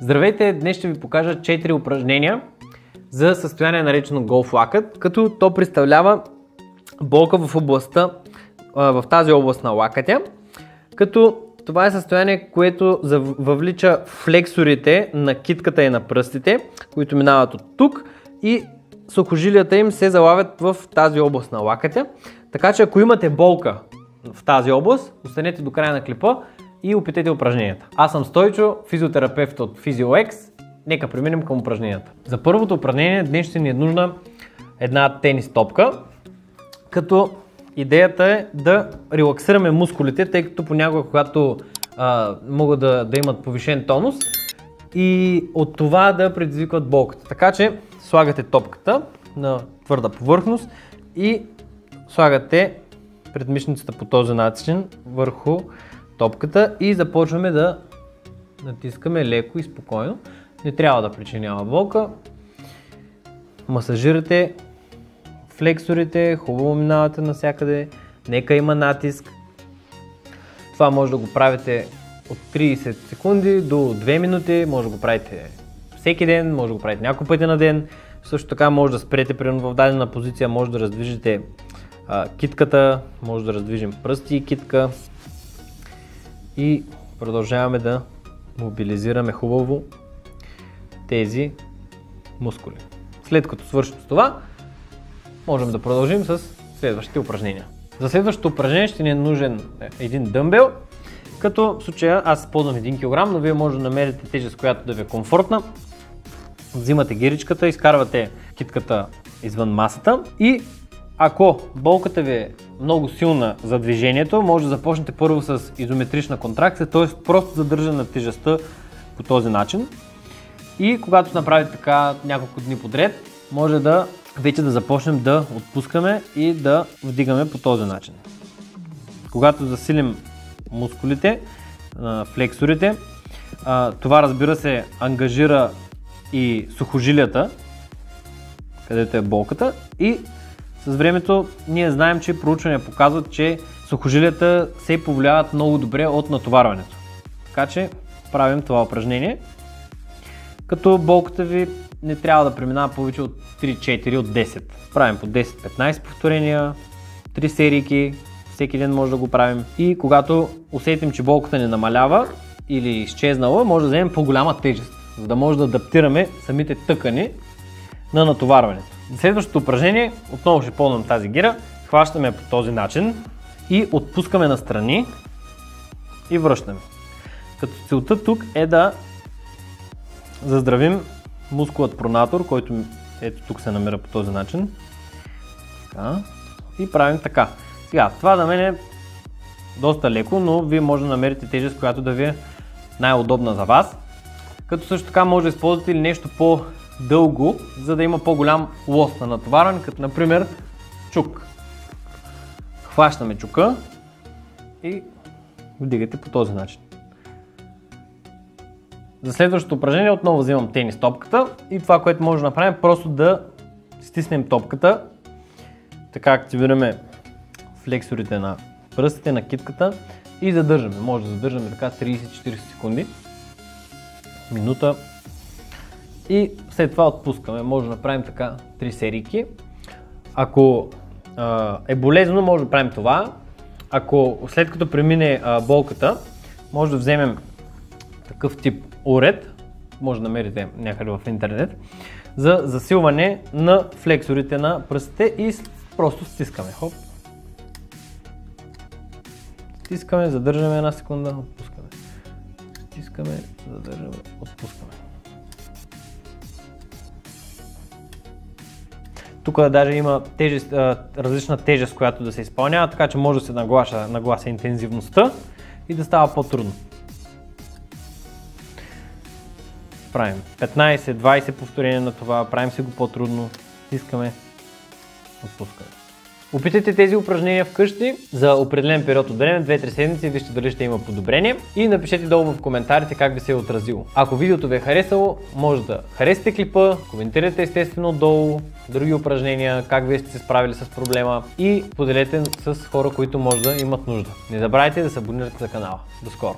Здравейте, днес ще ви покажа 4 упражнения за състояние наречено голф лакът, като то представлява болка в областта, в тази област на лакътя, като това е състояние, което въвлича флексорите на китката и на пръстите, които минават от тук и сухожилията им се залавят в тази област на лакътя. Така че ако имате болка в тази област, останете до края на клипа и опитайте упражненията. Аз съм Стойчо, физиотерапевт от PhysioX. Нека преминем към упражненията. За първото упражнение днес ще ни е нужна една тенис топка, като идеята е да релаксираме мускулите, тъй като понякога, когато могат да имат повишен тонус и от това да предизвикват болката. Така че слагате топката на твърда повърхност и слагате предмишницата по този начин върху топката и започваме да натискаме леко и спокойно. Не трябва да причинява болка. Масажирате флексорите, хубаво минавате навсякъде, нека има натиск. Това може да го правите от 30 секунди до 2 минути, може да го правите всеки ден, може да го правите няколко пъти на ден. Също така може да спрете примерно в дадена позиция, може да раздвижите китката, може да раздвижим пръсти и китка и продължаваме да мобилизираме хубаво тези мускули. След като свършим с това, можем да продължим с следващите упражнения. За следващото упражнение ще ни е нужен един дъмбел, като в случая аз използвам 1 кг, но вие може да намерите тежест, която да ви е комфортна. Взимате гиричката, изкарвате китката извън масата и ако болката ви е много силна за движението, може да започнете първо с изометрична контракция, т.е. просто задържане на тежестта по този начин. И когато направите така няколко дни подред, може да вече да започнем да отпускаме и да вдигаме по този начин. Когато засилим мускулите, флексорите, това разбира се ангажира и сухожилията, където е болката, и с времето ние знаем, че проучвания показват, че сухожилията се повлияват много добре от натоварването. Така че правим това упражнение, като болката ви не трябва да преминава повече от 3-4 от 10. Правим по 10-15 повторения, 3 серийки, всеки ден може да го правим. И когато усетим, че болката не намалява или изчезнала, може да вземем по-голяма тежест, за да може да адаптираме самите тъкани на натоварването. Следващото упражнение, отново ще ползвам тази гира, хващаме по този начин и отпускаме настрани и връщаме. Като целта тук е да заздравим мускулът пронатор, който ето тук се намира по този начин. Така. И правим така. Сега, това да мен е доста леко, но вие може да намерите тежест, която да ви е най-удобна за вас. Като също така може да използвате или нещо по-дълго, за да има по-голям лост на натоварване, като например чук. Хващаме чука и вдигате по този начин. За следващото упражнение отново взимам тенис топката и това, което може да направим, просто да стиснем топката, така активираме флексорите на пръстите, на китката и задържаме. Може да задържаме така 30-40 секунди, минута и след това отпускаме. Може да направим така 3 серийки. Ако е болезнено, може да правим това. Ако след като премине болката, може да вземем такъв тип уред, може да намерите някъде в интернет, за засилване на флексорите на пръстите и просто стискаме. Хоп. Стискаме, задържаме една секунда, отпускаме. Стискаме, задържаме, отпускаме. Тук даже има различна тежест, която да се изпълнява, така че може да се наглася интензивността и да става по-трудно. Правим 15-20 повторения на това, правим се го по-трудно, стискаме, отпускаме. Опитайте тези упражнения вкъщи за определен период от време, 2-3 седмици, вижте дали ще има подобрение и напишете долу в коментарите как ви се е отразило. Ако видеото ви е харесало, може да харесате клипа, коментирайте естествено долу други упражнения, как вие сте се справили с проблема и поделете с хора, които може да имат нужда. Не забравяйте да се абонирате за канала. До скоро!